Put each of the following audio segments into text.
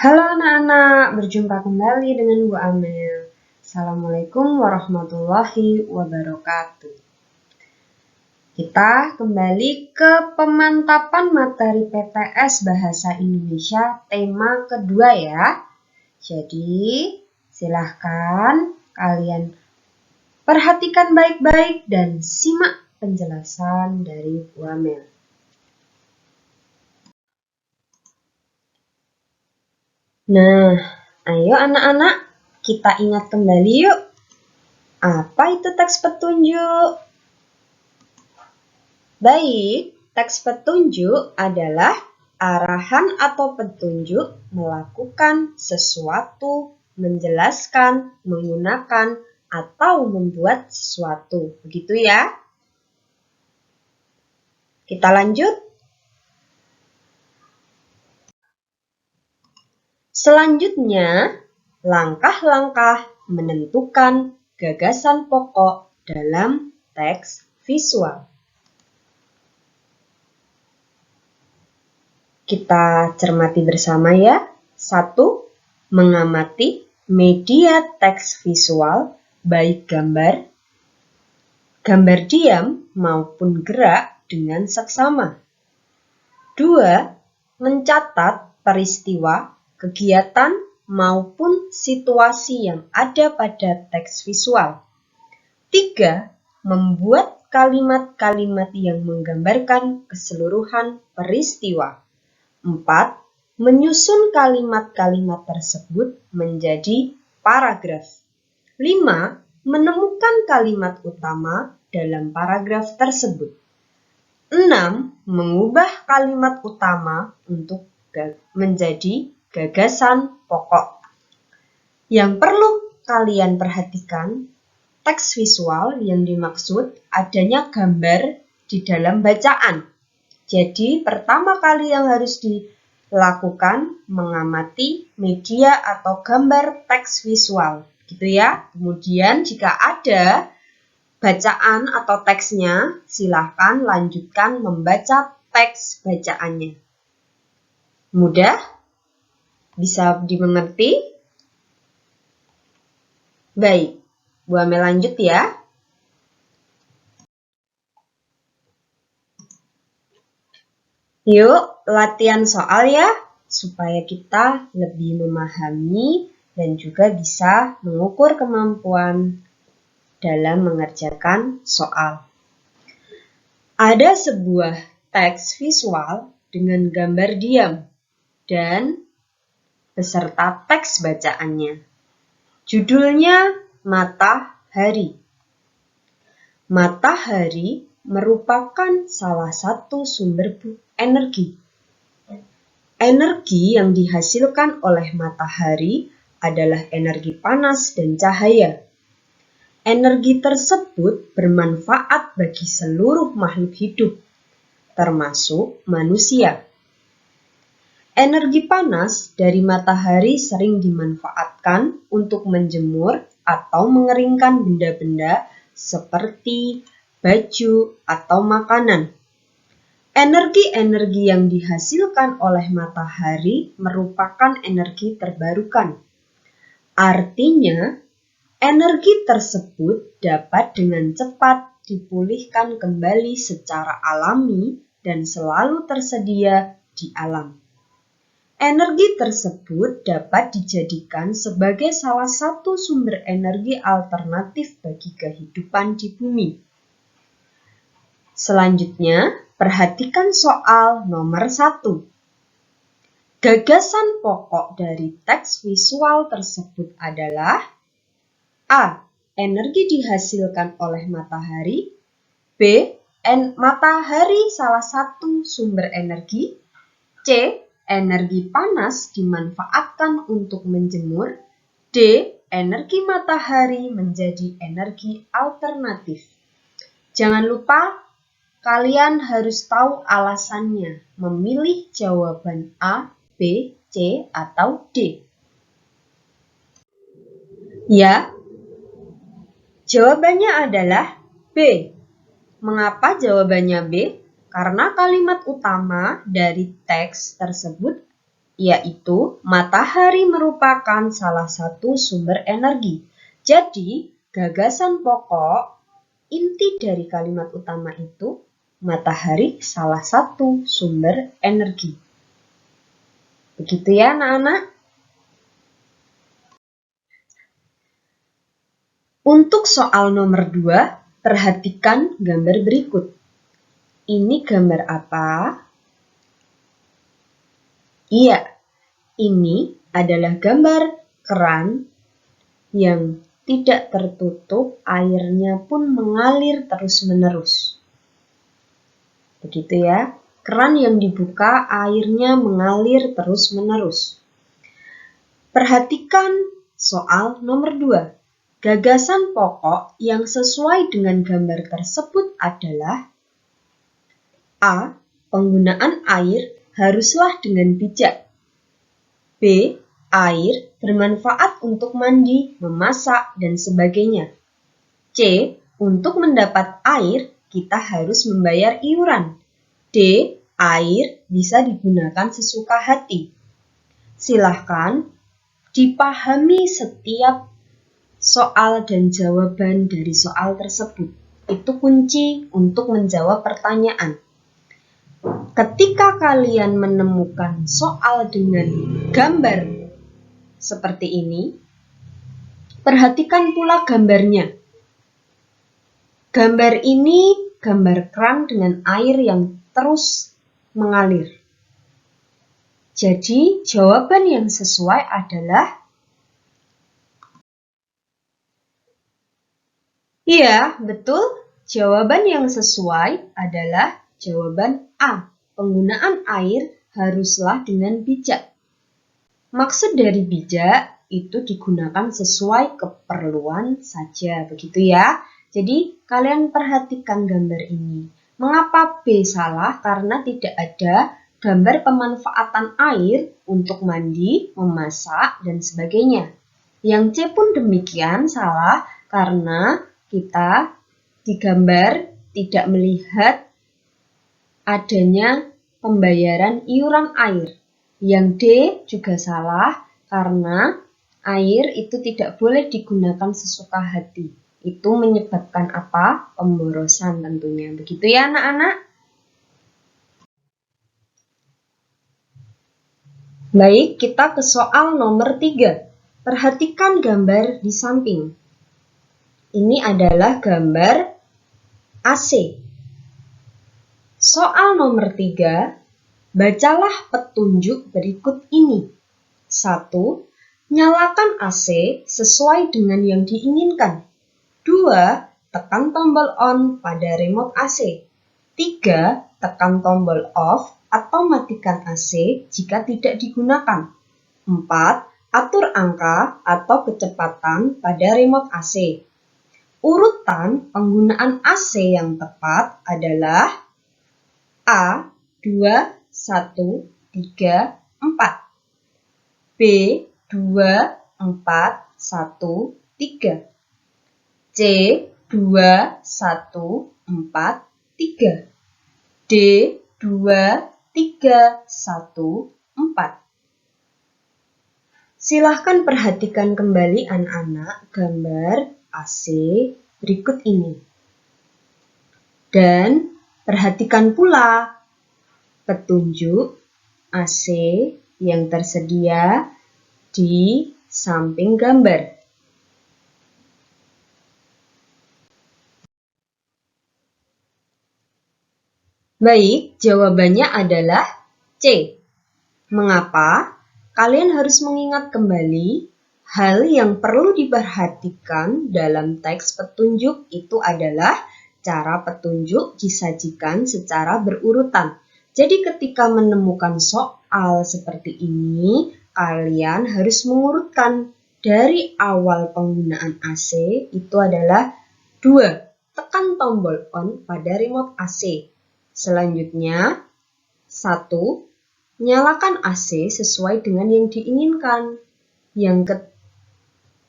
Halo anak-anak, berjumpa kembali dengan Bu Amel. Assalamualaikum warahmatullahi wabarakatuh. Kita kembali ke pemantapan materi PTS Bahasa Indonesia tema kedua ya. Jadi silahkan kalian perhatikan baik-baik dan simak penjelasan dari Bu Amel. Nah, ayo anak-anak, kita ingat kembali yuk. Apa itu teks petunjuk? Baik, teks petunjuk adalah arahan atau petunjuk melakukan sesuatu, menjelaskan, menggunakan, atau membuat sesuatu. Begitu ya. Kita lanjut. Selanjutnya, langkah-langkah menentukan gagasan pokok dalam teks visual. Kita cermati bersama ya. 1. Mengamati media teks visual baik gambar diam maupun gerak dengan seksama. 2. Mencatat peristiwa, kegiatan maupun situasi yang ada pada teks visual. 3. Membuat kalimat-kalimat yang menggambarkan keseluruhan peristiwa. 4. Menyusun kalimat-kalimat tersebut menjadi paragraf. 5. Menemukan kalimat utama dalam paragraf tersebut. 6. Mengubah kalimat utama untuk menjadi gagasan pokok. Yang perlu kalian perhatikan, teks visual yang dimaksud adanya gambar di dalam bacaan. Jadi pertama kali yang harus dilakukan mengamati media atau gambar teks visual, gitu ya. Kemudian jika ada bacaan atau teksnya, silahkan lanjutkan membaca teks bacaannya. Mudah? Bisa dimengerti? Baik, Bu Amel lanjut ya. Yuk, latihan soal ya, supaya kita lebih memahami dan juga bisa mengukur kemampuan dalam mengerjakan soal. Ada sebuah teks visual dengan gambar diam dan beserta teks bacaannya. Judulnya Matahari. Matahari merupakan salah satu sumber energi. Energi yang dihasilkan oleh matahari adalah energi panas dan cahaya. Energi tersebut bermanfaat bagi seluruh makhluk hidup, termasuk manusia. Energi panas dari matahari sering dimanfaatkan untuk menjemur atau mengeringkan benda-benda seperti baju atau makanan. Energi-energi yang dihasilkan oleh matahari merupakan energi terbarukan. Artinya, energi tersebut dapat dengan cepat dipulihkan kembali secara alami dan selalu tersedia di alam. Energi tersebut dapat dijadikan sebagai salah satu sumber energi alternatif bagi kehidupan di bumi. Selanjutnya, perhatikan soal nomor 1. Gagasan pokok dari teks visual tersebut adalah A. Energi dihasilkan oleh matahari. B. Matahari salah satu sumber energi. C. Energi panas dimanfaatkan untuk menjemur. D. Energi matahari menjadi energi alternatif. Jangan lupa, kalian harus tahu alasannya, memilih jawaban A, B, C, atau D. Ya, jawabannya adalah B. Mengapa jawabannya B? Karena kalimat utama dari teks tersebut yaitu matahari merupakan salah satu sumber energi. Jadi, gagasan pokok inti dari kalimat utama itu, matahari salah satu sumber energi. Begitu ya anak-anak? Untuk soal nomor 2, perhatikan gambar berikut. Ini gambar apa? Iya, ini adalah gambar keran yang tidak tertutup, airnya pun mengalir terus-menerus. Begitu ya, keran yang dibuka, airnya mengalir terus-menerus. Perhatikan soal nomor 2. Gagasan pokok yang sesuai dengan gambar tersebut adalah A. Penggunaan air haruslah dengan bijak. B. Air bermanfaat untuk mandi, memasak, dan sebagainya. C. Untuk mendapat air, kita harus membayar iuran. D. Air bisa digunakan sesuka hati. Silahkan dipahami setiap soal dan jawaban dari soal tersebut. Itu kunci untuk menjawab pertanyaan. Ketika kalian menemukan soal dengan gambar seperti ini, perhatikan pula gambarnya. Gambar ini gambar keran dengan air yang terus mengalir. Jadi, jawaban yang sesuai adalah iya, betul. Jawaban yang sesuai adalah jawaban A. Penggunaan air haruslah dengan bijak. Maksud dari bijak itu digunakan sesuai keperluan saja, begitu ya. Jadi, kalian perhatikan gambar ini. Mengapa B salah? Karena tidak ada gambar pemanfaatan air untuk mandi, memasak, dan sebagainya. Yang C pun demikian salah karena kita di gambar tidak melihat adanya pembayaran iuran air. Yang D juga salah karena air itu tidak boleh digunakan sesuka hati. Itu menyebabkan apa? Pemborosan tentunya. Begitu ya anak-anak? Baik, kita ke soal nomor 3. Perhatikan gambar di samping. Ini adalah gambar AC. Soal nomor 3, bacalah petunjuk berikut ini. 1. Nyalakan AC sesuai dengan yang diinginkan. 2. Tekan tombol on pada remote AC. 3. Tekan tombol off atau matikan AC jika tidak digunakan. 4. Atur angka atau kecepatan pada remote AC. Urutan penggunaan AC yang tepat adalah A. 2, 1, 3, 4. B. 2, 4, 1, 3. C. 2, 1, 4, 3. D. 2, 3, 1, 4. Silahkan perhatikan kembali anak-anak gambar AC berikut ini. Dan perhatikan pula petunjuk AC yang tersedia di samping gambar. Baik, jawabannya adalah C. Mengapa? Kalian harus mengingat kembali hal yang perlu diperhatikan dalam teks petunjuk itu adalah cara petunjuk disajikan secara berurutan. Jadi ketika menemukan soal seperti ini, kalian harus mengurutkan dari awal penggunaan AC itu adalah 2. Tekan tombol on pada remote AC. Selanjutnya, 1. Nyalakan AC sesuai dengan yang diinginkan. Yang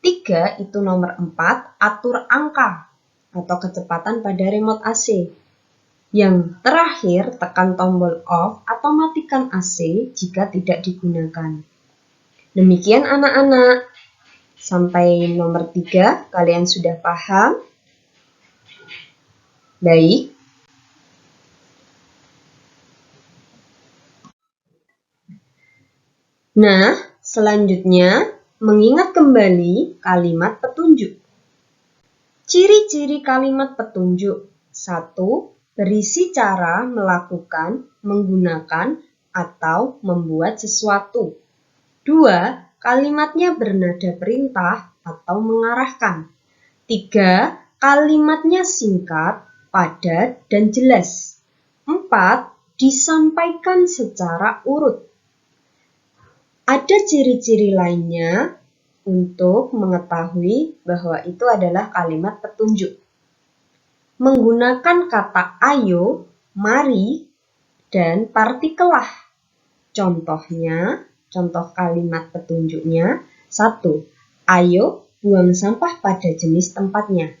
ketiga itu nomor 4, atur angka atau kecepatan pada remote AC. Yang terakhir, tekan tombol off atau matikan AC jika tidak digunakan. Demikian anak-anak. Sampai nomor 3, kalian sudah paham? Baik. Nah, selanjutnya mengingat kembali kalimat petunjuk. Ciri-ciri kalimat petunjuk. 1. Berisi cara melakukan, menggunakan, atau membuat sesuatu. 2. Kalimatnya bernada perintah atau mengarahkan. 3. Kalimatnya singkat, padat, dan jelas. 4. Disampaikan secara urut. Ada ciri-ciri lainnya untuk mengetahui bahwa itu adalah kalimat petunjuk. Menggunakan kata ayo, mari, dan partikel lah. Contohnya, contoh kalimat petunjuknya. 1. Ayo buang sampah pada jenis tempatnya.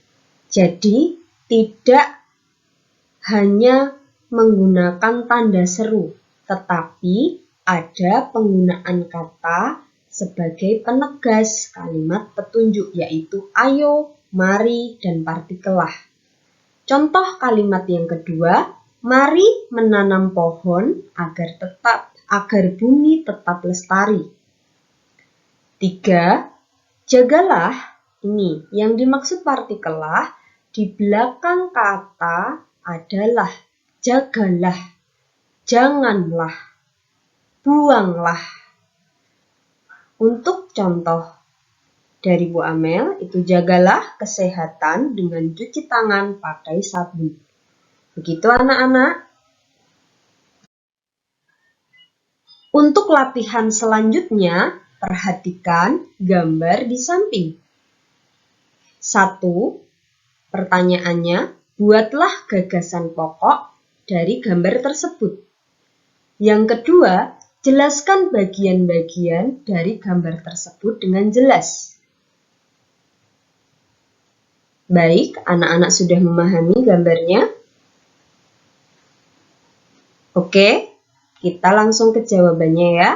Jadi, tidak hanya menggunakan tanda seru, tetapi ada penggunaan kata sebagai penegas kalimat petunjuk, yaitu ayo, mari, dan partikel lah. Contoh kalimat yang kedua, mari menanam pohon agar bumi tetap lestari. 3. Jagalah, ini yang dimaksud partikel lah, di belakang kata adalah jagalah, janganlah, buanglah. Untuk contoh dari Bu Amel, itu jagalah kesehatan dengan cuci tangan pakai sabun. Begitu anak-anak. Untuk latihan selanjutnya, perhatikan gambar di samping. 1. Pertanyaannya, buatlah gagasan pokok dari gambar tersebut. Yang kedua, jelaskan bagian-bagian dari gambar tersebut dengan jelas. Baik, anak-anak sudah memahami gambarnya? Oke, kita langsung ke jawabannya ya.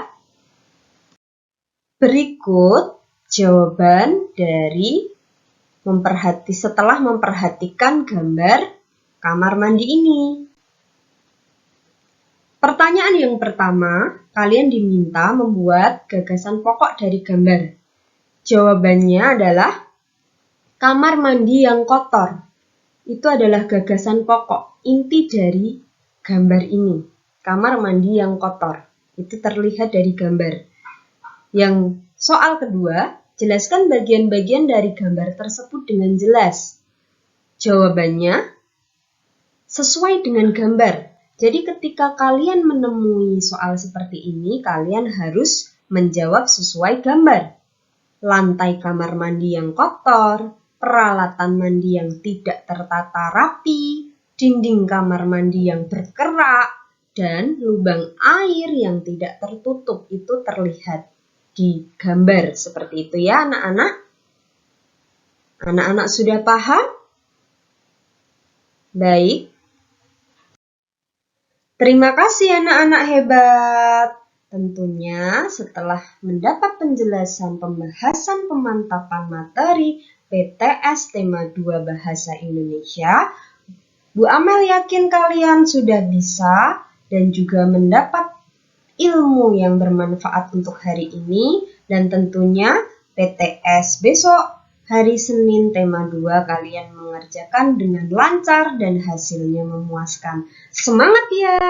Berikut jawaban dari setelah memperhatikan gambar kamar mandi ini. Pertanyaan yang pertama, kalian diminta membuat gagasan pokok dari gambar. Jawabannya adalah kamar mandi yang kotor. Itu adalah gagasan pokok, inti dari gambar ini. Kamar mandi yang kotor. Itu terlihat dari gambar. Yang soal kedua, jelaskan bagian-bagian dari gambar tersebut dengan jelas. Jawabannya sesuai dengan gambar. Jadi ketika kalian menemui soal seperti ini, kalian harus menjawab sesuai gambar. Lantai kamar mandi yang kotor, peralatan mandi yang tidak tertata rapi, dinding kamar mandi yang berkerak, dan lubang air yang tidak tertutup. Itu terlihat di gambar seperti itu ya anak-anak. Anak-anak sudah paham? Baik. Terima kasih anak-anak hebat. Tentunya setelah mendapat penjelasan pembahasan pemantapan materi PTS tema 2 Bahasa Indonesia, Bu Amel yakin kalian sudah bisa dan juga mendapat ilmu yang bermanfaat untuk hari ini, dan tentunya PTS besok hari Senin tema 2 kalian mengerjakan dengan lancar dan hasilnya memuaskan. Semangat ya!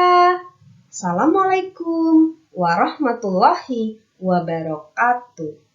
Assalamualaikum warahmatullahi wabarakatuh.